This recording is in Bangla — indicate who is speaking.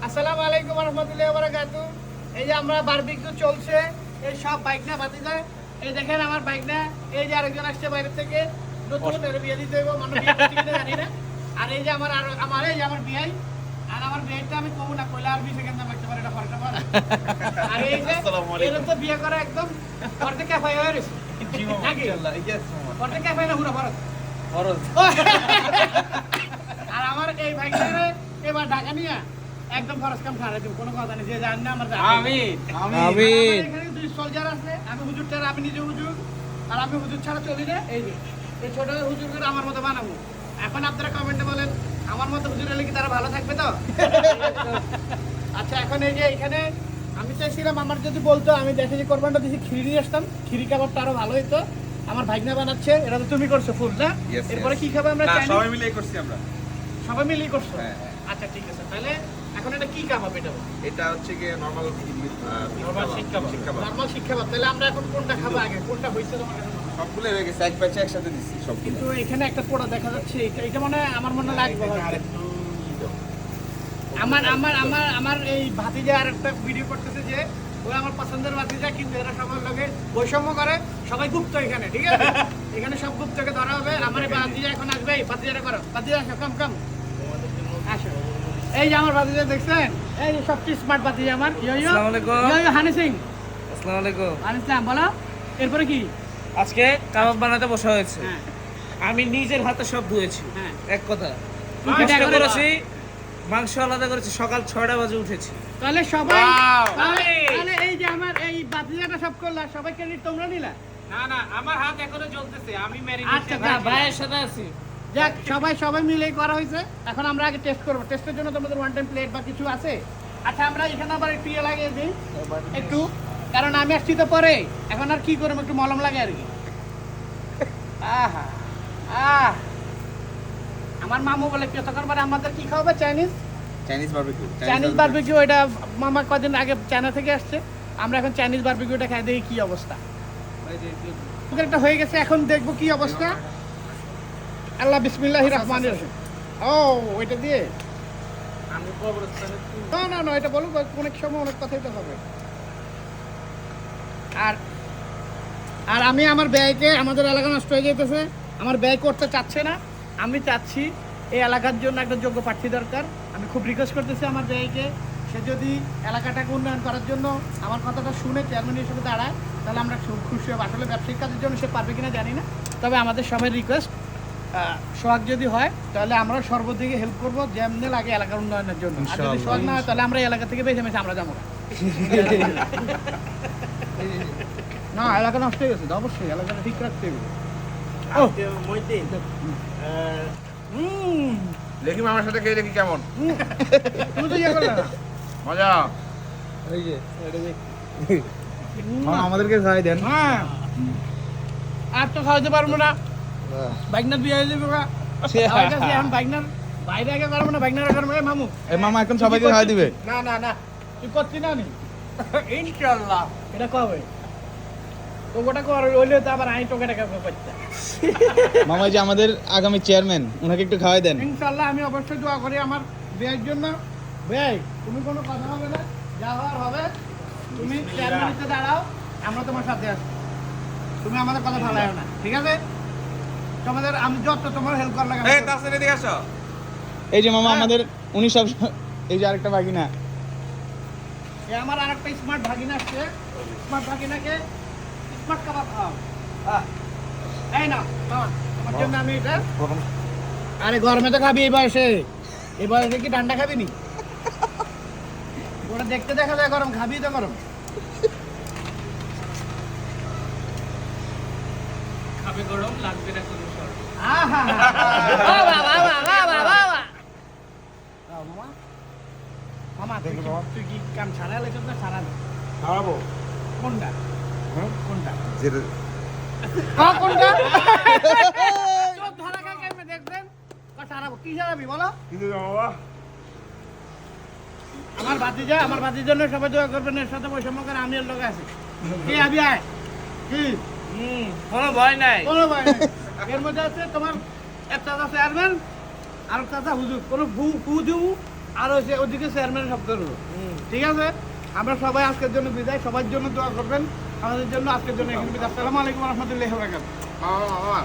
Speaker 1: আসসালামু আলাইকুম ওয়া রাহমাতুল্লাহি ওয়া বারাকাতুহু। এই যে আমরা বারবিকিউ চলছে, এই সব বাইক না বাতি যায়। এই দেখেন আমার বাইক না, এই যে আরেকজন আসছে বাইরে থেকে, নতুন করে বিয়ে দিতে হইব, মানুষ বিয়ে করতে কিনা জানি না। আর এই যে আমার এই যে আমার বিয়াই, আর আমার বিয়াইটা আমি কমু না কইলা আর 20 সেকেন্ড লাগতে পারে, এটা ফরটা পারে। আর এই যে এরকম তো বিয়ে করা একদম ফরতে ক্যাফে হয়ে গেছে। জি মাশাআল্লাহ, ইয়েস মামা। ফরতে ক্যাফে না পুরো ফরজ। ফরজ। আর আমার এই বাইকটারে এবার ঢাকা নিয়া একদম ফরজ কাম ছাড়া দিব, কোনো কথা নেই। যে জানেন না আমার আমিন আমিন। এখানে দুই সোলজার আছে, আমি হুজুরটার, আমি নিজে হুজুর, আর আমি হুজুর ছাড়া চলি না। এই যে এই ছোট হুজুরগুলো আমার মতো বানাবো। এখন আপনারা কমেন্টে বলেন আমার মতো হুজুর হলে কি তারা ভালো থাকবে তো? আচ্ছা, এখন এই যে এখানে আমি চাইছিলাম আমার যদি বলতো, আমি দেখে যে কোরবানটা দিয়েছি খিরি নিয়ে আসতাম, খিরি কাবাবটা আরো ভালো হইতো। আমার ভাগনা বানাচ্ছে, এটা তো তুমি করছো ফুল না? এরপরে কি খাবে আমরা?
Speaker 2: সবাই মিলেই করছি আমরা।
Speaker 1: সবাই মিলেই করছো?
Speaker 2: হ্যাঁ।
Speaker 1: আচ্ছা ঠিক আছে, তাহলে এখন এটা কি কাবাব?
Speaker 2: এটা হচ্ছে কি নরমাল
Speaker 1: নরমাল শিক্ষা কাবাব। তাহলে আমরা এখন কোনটা খাবো আগে? কোনটা হইছে তোমার কাছে?
Speaker 2: সবগুলো হয়ে গেছে, এক ব্যাচে একসাথে দিছি সবগুলো।
Speaker 1: কিন্তু এখানে একটা পোড়া দেখা যাচ্ছে, এটা মনে হয় আমার মনে লাগবে। আমার এই ভাতিজা আর একটা ভিডিও করতেছে যে ওই আমার পছন্দের ভাতিজা, কিন্তু এরা সবার লগে বৈষম্য করে, সবাই গুপ্ত এখানে, ঠিক আছে? এখানে সব গুপ্তকে ধরা হবে। আমার এই ভাতিজা এখন আসবে, এই ভাতিজাটা করো, ভাতিজা আসো, কাম কাম আসো। এই যে আমার ভাতিজা দেখছেন, এই যে সবচেয়ে স্মার্ট ভাতিজা আমার।
Speaker 3: আসসালামু আলাইকুম।
Speaker 1: হানি সিং।
Speaker 3: আসসালামু আলাইকুম।
Speaker 1: আনিসলাম, বলো এরপরে কি?
Speaker 3: আজকে কাবাব বানাতে বসা হয়েছে।
Speaker 1: হ্যাঁ
Speaker 3: আমি নিজের হাতে সব ধুয়েছি।
Speaker 1: হ্যাঁ।
Speaker 3: এক কথা
Speaker 1: তুমি কি
Speaker 3: কষ্ট
Speaker 1: দেখা
Speaker 3: করেছি, মাংস আলাদা করেছি, সকাল 6টা বাজে উঠেছি।
Speaker 1: তাহলে সবাই
Speaker 3: Wow!
Speaker 1: তাহলে এই যে আমার এই বাতিজাটা সব করলা, সবাই ক্রেডিট তোমরা নিলা?
Speaker 3: না না, আমার হাত এখনো জ্বলতেছে, আমি
Speaker 1: আচ্ছা, যা,
Speaker 3: ভাইয়ের সাথে আছি।
Speaker 1: যাক, সবাই মিলেই করা হয়েছে। এখন আমরা আগে টেস্ট করবো। টেস্টের জন্য তোমাদের ওয়ান টাইম প্লেট বা কিছু আছে? আচ্ছা, আমরা এখানে আবার একটু ইয়ে লাগিয়ে দিই একটু, কারণ আমি আসছি তো পরে, এখন আর কি করবো, একটু মলম লাগে আর কি। আহা আহ আমার মামু বলে কতক্ষণ পরে আমাদের কি খাওয়াবে?
Speaker 2: Chinese barbecue.
Speaker 1: Chinese barbecue. এটা মামা কদিন আগে চায়না থেকে আসছে। আমরা এখন চাইনিজ বারবিকিউটা খাই, দেখি কি অবস্থা। আমাদের একটা হয়ে গেছে, এখন দেখবো কি অবস্থা। আল্লাহ বিসমিল্লাহির রহমানির রহিম। ও ওইটা দিয়ে না এটা বলুন, অনেক সময় অনেক কথাই তো হবে। আর আর আমি আমার ব্যয়কে, আমাদের এলাকা নষ্ট হয়ে যেতেছে, আমার ব্যয় করতে চাচ্ছে না। আমি চাচ্ছি এই এলাকার জন্য একটা যোগ্য প্রার্থী দরকার। আমি খুব রিকোয়েস্ট করতেছি আমার ব্যয়কে, সে যদি এলাকাটাকে উন্নয়ন করার জন্য আমার কথাটা শুনে চেয়ারম্যান হিসেবে দাঁড়ায়, তাহলে আমরা খুশি হব। আসলে ব্যবসায়িক কাজের জন্য সে পারবে কিনা জানি না, তবে আমাদের সবাই রিকোয়েস্ট, সোহাগ যদি হয় তাহলে আমরা সর্বদিকে হেল্প করবো, যেমনি লাগে এলাকার উন্নয়নের জন্য। আর যদি সোহাগ না হয় তাহলে আমরা এই এলাকা থেকে বেছে আমরা যাবো না। এলাকা নষ্ট হয়ে গেছে, অবশ্যই এলাকাটা ঠিক রাখতে হবে।
Speaker 2: দেখি মামার সাথে খেয়ে দেখি কেমন
Speaker 1: তুমি তো ইয়ে করলে না।
Speaker 2: মজা।
Speaker 4: এই যে মামা আমাদেরকে খাওয়াই দেন।
Speaker 1: হ্যাঁ, আর তো খাওয়াতে পারবো না, বাইকনার বিয়ে হয়ে যাবে। এখন বাইকনার বাইরে আগে পারবো না, বাইকনার করবো। মামু
Speaker 4: এই মামা এখন সবাইকে খাওয়াই দিবে।
Speaker 1: না তুই করছি না নি ইনশাআল্লাহ। এটা কবে তো গোটা কর হইলে তো আবার আই টোকে টাকা করতে।
Speaker 4: মামা যে আমাদের আগামী চেয়ারম্যান, ওনাকে একটু খাওয়াই দেন।
Speaker 1: ইনশাআল্লাহ আমি অবশ্যই দোয়া করি আমার বিয়ের জন্য। ভাই তুমি কোনো কথা হবে না, যা হওয়ার হবে। তুমি চেয়ারম্যানিতে দাঁড়াও, আমরা তোমার সাথে আছি। তুমি আমাদের কথা ভালো না, ঠিক আছে? তোমাদের আমি যত তোমার হেল্প করার লাগে।
Speaker 2: এই তাসের এদিকে আসো।
Speaker 4: এই যে মামা আমাদের, উনি সব, এই যে আরেকটা বাগিনা,
Speaker 1: এ আমার আরেকটা স্মার্ট ভাগিনা আসছে। স্মার্ট ভাগিনাকে স্মার্ট কাবাব খাও। এই না তোমার জন্য আমি এটা। আরে গরমে তো খাবি, এই বয়সে কি ঠান্ডা খাবি নি? ওটা দেখতে দেখা যায় গরম, খাবি তো গরম।
Speaker 3: খাবে গরম, লাগবে না কোনো শর্ট।
Speaker 1: আহা মামা তুই কি কাম ছাড়া লেগেছ না ছাড়া না?
Speaker 2: খাওয়াবো
Speaker 1: কোনটা? কোনটা
Speaker 2: যেটা
Speaker 1: কোনটা? চোখ ধরা খাই কেমনে দেখবেন? ছাড়াবো কি ছাড়াবি বলো?
Speaker 2: কিন্তু বাবা
Speaker 1: আমার ভাতির জন্য সবাই দোয়া করবেন। এর সাথে বৈষম্য করে আমি এর লোক আছি। কি আবি আয় কি
Speaker 3: কোনো ভয় নাই।
Speaker 1: কোনো ভয় নাই। এর মধ্যে আছে তোমার একটা চেয়ারম্যান আর একটা হুজুর। কোনো ফু দিউ আর হচ্ছে ওদিকে চেয়ারম্যানের শব্দ হলো। ঠিক আছে, আমরা সবাই আজকের জন্য বিদায়, সবার জন্য দোয়া করবেন, আমাদের জন্য আজকের জন্য এখানে বিদায়। আসসালামু আলাইকুম রহমতুল্লাহি ওয়া বারাকাতুহু।
Speaker 2: মামা